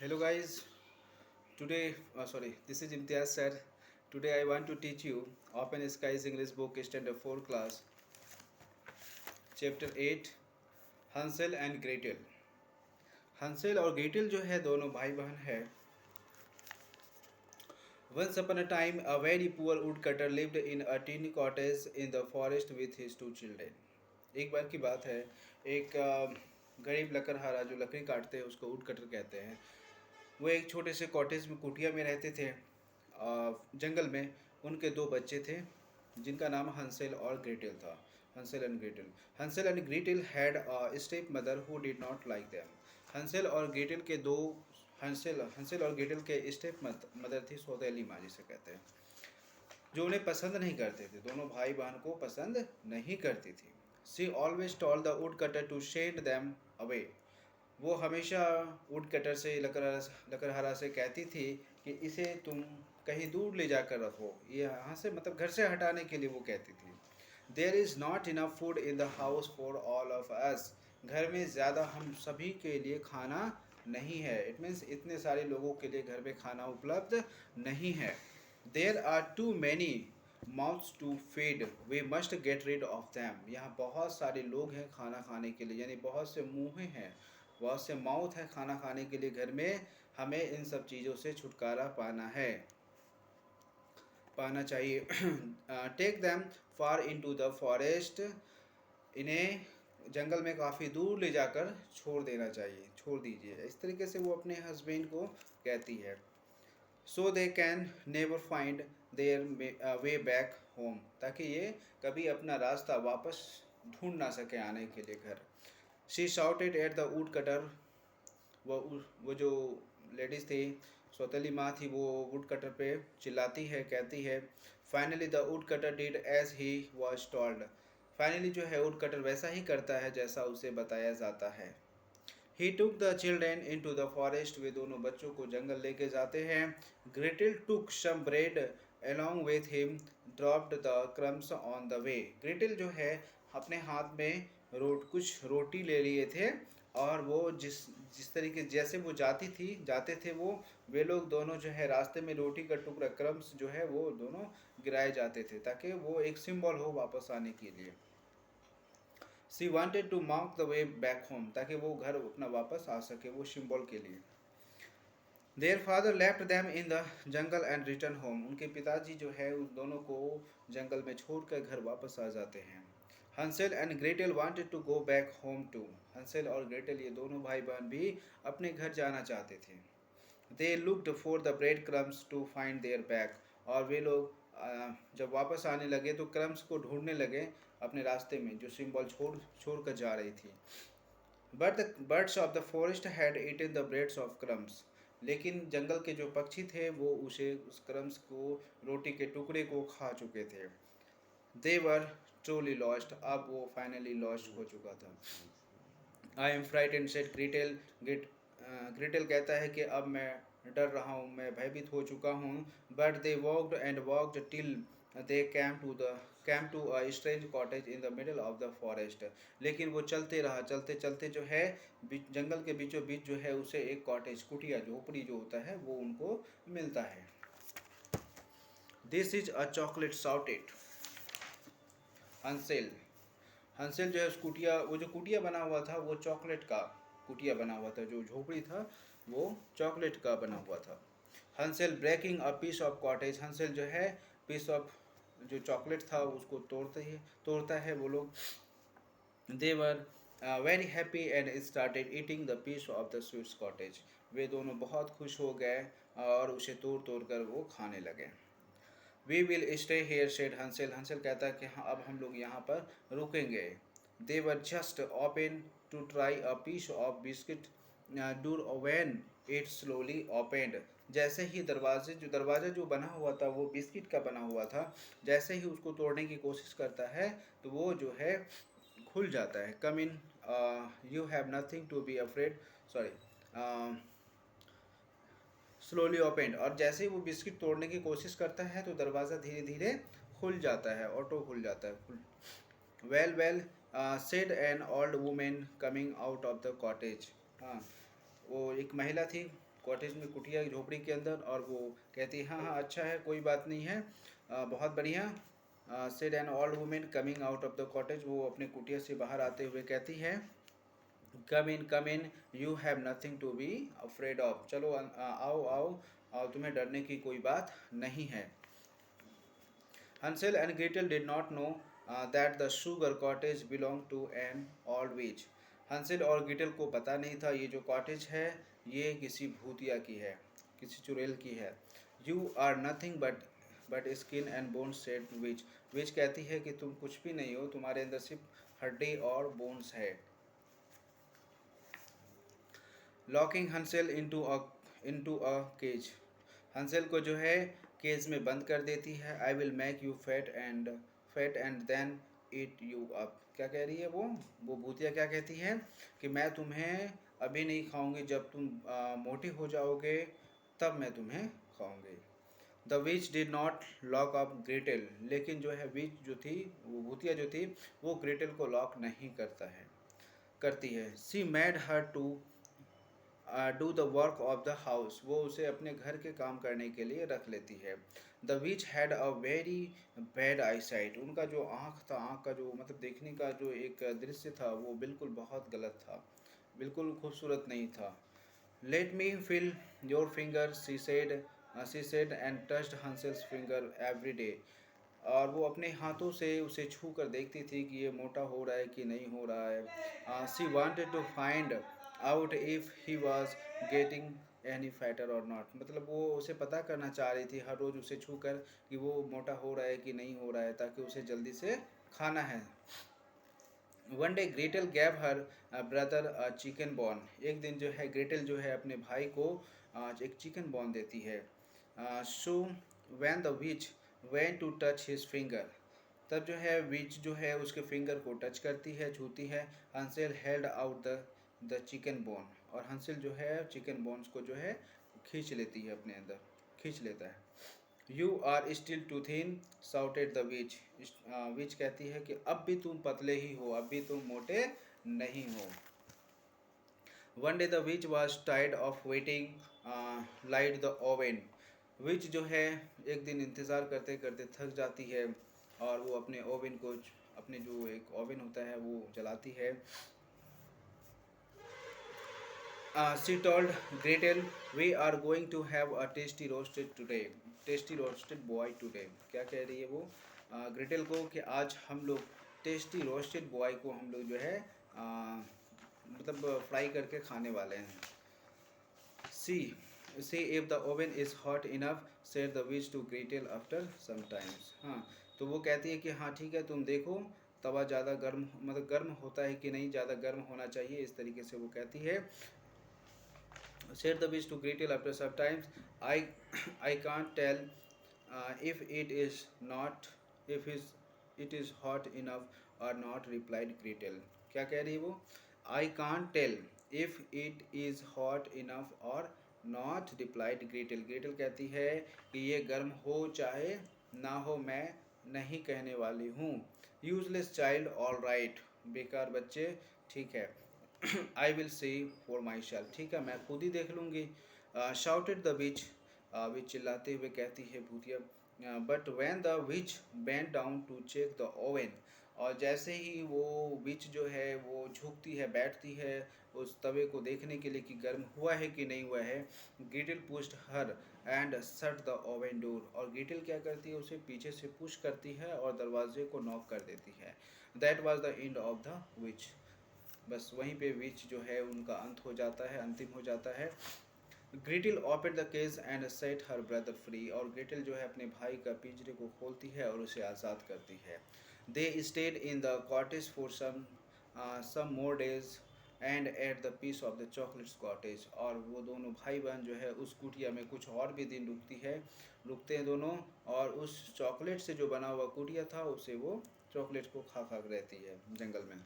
Hello guys, today, this is Imtiaz sir. Today I want to teach you Open Skies English Book Standard 4 class, Chapter 8, हंसेल and Gretel. हंसेल और Gretel जो है दोनों भाई बहन है। Once upon a time, a very poor woodcutter lived in a tiny cottage in the forest with his two children. एक बार की बात है, एक गरीब लकड़हारा जो लकड़ी काटते हैं उसको वुडकटर कहते हैं। वो एक छोटे से कॉटेज में कुटिया में रहते थे जंगल में। उनके दो बच्चे थे जिनका नाम हंसेल और ग्रेटल था। Hansel and Gretel had a stepmother who did not like them. Hansel और ग्रेटल के दो हंसेल हंसेल और ग्रेटल के स्टेप मदर थी, सौतेली माँ जिसे कहते हैं, जो उन्हें पसंद नहीं करते थे। दोनों भाई बहन को पसंद नहीं करती थी। She always told the wood cutter to shed them away. वो हमेशा वुड कटर से लकड़हारा से कहती थी कि इसे तुम कहीं दूर ले जाकर रखो, ये यहाँ से मतलब घर से हटाने के लिए वो कहती थी। There is not enough food in the house for all of us. घर में ज़्यादा हम सभी के लिए खाना नहीं है। इट मीन्स इतने सारे लोगों के लिए घर में खाना उपलब्ध नहीं है। There are too many mouths to feed, we must get rid of them. यहाँ बहुत सारे लोग हैं खाना खाने के लिए, यानी बहुत से मुँह हैं, बहुत से माउथ है खाना खाने के लिए घर में। हमें इन सब चीज़ों से छुटकारा पाना चाहिए। Take them far into the forest. इन्हें जंगल में काफ़ी दूर ले जाकर छोड़ दीजिए। इस तरीके से वो अपने हस्बैंड को कहती है। So they can never find their way back home, ताकि ये कभी अपना रास्ता वापस ढूंढ ना सके आने के लिए घर। She shouted at the wood cutter. वो जो लेडीज़ थी, सौतेली माँ थी, वो वुड कटर पे चिल्लाती है, कहती है। Finally the wood cutter did as he was told. Finally जो है वुड कटर वैसा ही करता है जैसा उसे बताया जाता है। He took the children into the forest. वे दोनों बच्चों को जंगल लेके जाते हैं। Gretel took some bread along with him, dropped the crumbs on the way। ग्रेटल जो है अपने हाथ में कुछ रोटी ले लिए थे, और वो जिस जिस तरीके जैसे वो जाते थे वे लोग दोनों जो है रास्ते में रोटी का टुकड़ा क्रम्स जो है वो दोनों गिराए जाते थे, ताकि वो एक सिंबल हो वापस आने के लिए। She wanted to mark the way back home, ताकि वो घर अपना वापस आ सके, वो सिंबल के लिए। Their father left them in the jungle and return home. उनके पिताजी जो है उन दोनों को जंगल में छोड़कर घर वापस आ जाते हैं। Hansel and Gretel wanted to go back home too. Hansel और ग्रेटल ये दोनों भाई बहन भी अपने घर जाना चाहते थे। They looked for the bread crumbs to find their back. और वे लोग जब वापस आने लगे तो क्रम्स को ढूंढने लगे अपने रास्ते में, जो सिंबल छोड़ कर जा रही थी। But the birds of the forest had eaten the breads of crumbs. लेकिन जंगल के जो पक्षी थे वो उस क्रम्स को, रोटी के टुकड़े को खा चुके थे। दे वर ट्रूली लॉस्ट। अब वो फाइनली लॉस्ट हो चुका था। I am frightened said Gretel. Gretel कहता है कि अब मैं डर रहा हूँ, मैं भयभीत हो चुका हूँ। But they walked and walked till they came to a strange cottage in the middle of the forest. लेकिन वो चलते चलते जो है जंगल के बीचों बीच जो है उसे एक कॉटेज, कुटिया, झोपड़ी जो होता है वो उनको मिलता है। This is a chocolate shouted Hansel. Hansel जो है वो जो कुटिया बना हुआ था वो चॉकलेट का कुटिया बना हुआ था, जो झोपड़ी था वो चॉकलेट का बना हुआ था। Hansel breaking a piece of cottage. Hansel जो है पीस ऑफ जो चॉकलेट था उसको तोड़ता है वो लोग। They were very happy and started eating the piece of the sweets cottage. वे दोनों बहुत खुश हो गए और उसे तोड़ कर वो खाने लगे। We will stay here said Hansel. Hansel कहता है कि हाँ अब हम लोग यहाँ पर रुकेंगे। They were just open to try a piece of biscuit door when it slowly opened. जैसे ही दरवाज़ा जो बना हुआ था वो बिस्किट का बना हुआ था, जैसे ही उसको तोड़ने की कोशिश करता है तो वो जो है खुल जाता है। Come in, you have nothing to be afraid, sorry, slowly opened. और जैसे ही वो बिस्किट तोड़ने की कोशिश करता है तो दरवाज़ा धीरे धीरे खुल जाता है, ऑटो खुल जाता है। Well well said an old women coming out of the cottage. हाँ, वो एक महिला थी कॉटेज में, कुटिया झोपड़ी के अंदर, और वो कहती है हाँ हाँ अच्छा है, कोई बात नहीं है, बहुत बढ़िया। Said an old women coming out of the cottage, वो अपने कुटिया से बाहर आते हुए कहती है, come in, you have nothing to be afraid of, चलो आओ आओ, और तुम्हें डरने की कोई बात नहीं है। Hansel and Gretel did not know that the sugar cottage belonged to an old witch. हंसेल और ग्रीटल को पता नहीं था ये जो कॉटेज है ये किसी भूतिया की है, किसी चुड़ैल की है। You are nothing but skin and bones said witch, witch कहती है कि तुम कुछ भी नहीं हो, तुम्हारे अंदर सिर्फ हड्डी और बोन्स है। Locking Hansel into a cage, Hansel को जो है केज में बंद कर देती है। I will make you fat and then eat you up, क्या कह रही है वो भूतिया क्या कहती है कि मैं तुम्हें अभी नहीं खाऊंगी, जब तुम मोटे हो जाओगे तब मैं तुम्हें खाऊंगी। The which did not lock up Gretel, लेकिन जो है विच जो थी, वो भूतिया जो थी, वो ग्रेटल को लॉक नहीं करती है। She made her to do the work of the house, वो उसे अपने घर के काम करने के लिए रख लेती है। The which had a very bad I site, उनका जो आँख था, आँख का जो मतलब देखने का जो एक दृश्य था वो बिल्कुल बहुत गलत था, बिल्कुल खूबसूरत नहीं था। Let me feel your finger, she said and touched Hansel's finger every day, और वो अपने हाथों से उसे छू कर देखती थी कि ये मोटा हो रहा है कि नहीं हो रहा है। She wanted to find out if he was getting any fatter और नॉट, मतलब वो उसे पता करना चाह रही थी हर रोज़ उसे छू कर कि वो मोटा हो रहा है कि नहीं हो रहा है, ताकि उसे जल्दी से खाना है। One day Gretel gave her brother chicken bone, एक दिन जो है ग्रेटल जो है अपने भाई को एक चिकन बॉन देती है। So when the witch went to touch his finger, तब जो है विच जो है उसके फिंगर को टच करती है, छूती है। Hansel held out the chicken bone, और हंसेल जो है चिकन बोन्स को जो है खींच लेती है, अपने अंदर खींच लेता है। You are still too thin shouted the witch, witch कहती है कि अब भी तुम पतले ही हो, अब भी तुम मोटे नहीं हो। One day the witch was tired of waiting light the oven, witch जो है एक दिन इंतज़ार करते करते थक जाती है, और वो अपने ओवन को, अपने जो एक ओवन होता है वो जलाती है। She told Gretel, we are going to have a tasty roasted today, tasty roasted boy today, क्या कह रही है वो ग्रेटल को कि आज हम लोग टेस्टी रोस्टेड बॉय को हम लोग जो है मतलब फ्राई करके खाने वाले हैं। See see if the oven is hot enough said the witch to Gretel after some times, हाँ तो वो कहती है कि हाँ ठीक है, तुम देखो तवा ज़्यादा गर्म, मतलब गर्म होता है कि नहीं, ज़्यादा गर्म होना चाहिए, इस तरीके से वो कहती है। Said the witch to Gretel after some times, I I can't tell if it is not, if it is hot enough or not, replied Gretel. क्या कह रही है वो? I can't tell if it is hot enough or not, replied Gretel. Gretel कहती है कि ये गर्म हो चाहे ना हो, मैं नहीं कहने वाली हूँ। Useless child, all right. बेकार बच्चे, ठीक है। I will see for my self, ठीक है मैं खुद ही देख लूँगी। शाउटेड द विच, विच चिल्लाते हुए कहती है भूतिया। But when the witch bent down to check the oven, और जैसे ही वो विच जो है वो झुकती है, बैठती है उस तवे को देखने के लिए कि गर्म हुआ है कि नहीं हुआ है, Gretel pushed her and shut the oven door, और ग्रिटल क्या करती है उसे पीछे से पुश करती है और दरवाजे को नॉक कर देती है। That was the end of the which, बस वहीं पे विच जो है उनका अंत हो जाता है, अंतिम हो जाता है। Gretel open the cage and set her brother free, और ग्रिटल जो है अपने भाई का पिंजरे को खोलती है और उसे आज़ाद करती है। They stayed in the cottage for some more days and ate the piece of the chocolates cottage, और वो दोनों भाई बहन जो है उस कुटिया में कुछ और भी दिन रुकते हैं दोनों, और उस चॉकलेट से जो बना हुआ कुटिया था उसे वो चॉकलेट को खा रहती है जंगल में।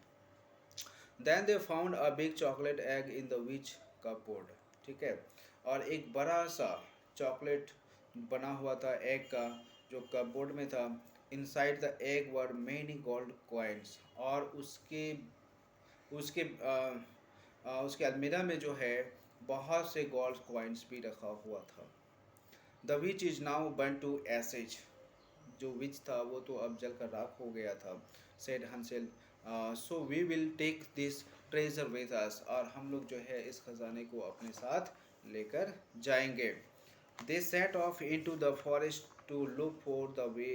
Then they found a big chocolate egg in the witch cupboard, ठीक है, और एक बड़ा सा चॉकलेट बना हुआ था एग का जो कपबोर्ड में था। Inside the egg were many gold coins, और उसके उसके अलमीरा में जो है बहुत से गोल्ड कॉइन्स भी रखा हुआ था। The witch is now burn to ashes, जो विच था वो तो अब जलकर राख हो गया था। Said Hansel, so we will take this treasure with us, और हम लोग जो है इस खजाने को अपने साथ लेकर जाएंगे। They set off into the forest to look for the way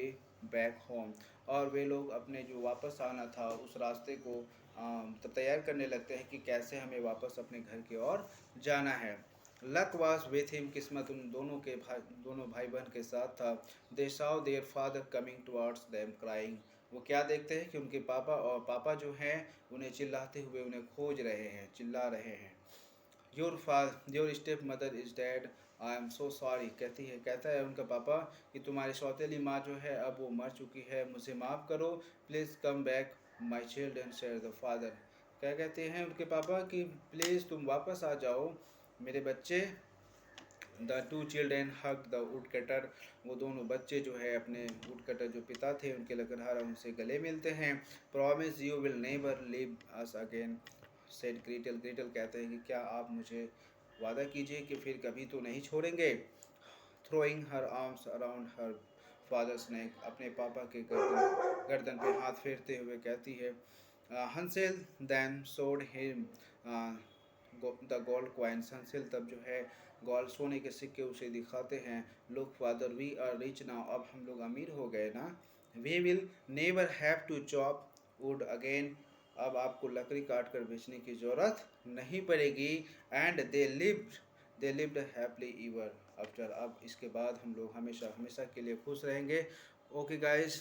back home, और वे लोग अपने जो वापस आना था उस रास्ते को तब तैयार करने लगते हैं कि कैसे हमें वापस अपने घर की ओर जाना है। लक वाज विथ हिम, किस्मत उन दोनों भाई बहन के साथ था। They saw their father coming towards them crying, वो क्या देखते हैं कि उनके पापा जो हैं उन्हें चिल्लाते हुए उन्हें खोज रहे हैं, चिल्ला रहे हैं। Your step mother is dead, I am so sorry, कहता है उनका पापा कि तुम्हारी सौतेली माँ जो है अब वो मर चुकी है, मुझे माफ़ करो, please come back my children, share the father. क्या कहते हैं उनके पापा कि प्लीज़ तुम वापस आ जाओ मेरे बच्चे। The two children hug the wood cutter, वो दोनों बच्चे जो है अपने वुड कटर जो पिता थे उनके लकड़हारा उनसे गले मिलते हैं। Promise you will never leave us again, said Gretel, Gretel कहते हैं कि क्या आप मुझे वादा कीजिए कि फिर कभी तो नहीं छोड़ेंगे। Throwing her arms around her father's neck, अपने पापा के गर्दन पे हाथ फेरते हुए कहती है। हंसेल दैन सोड हिम द गोल्ड क्वाइंस, हंसेल तब जो है गोल्ड सोने के सिक्के उसे दिखाते हैं। Look father we are rich now, अब हम लोग अमीर हो गए ना। We will never have to chop wood again, अब आपको लकड़ी काट कर बेचने की ज़रूरत नहीं पड़ेगी। And they lived happily ever after, अब इसके बाद हम लोग हमेशा हमेशा के लिए खुश रहेंगे। Okay guys,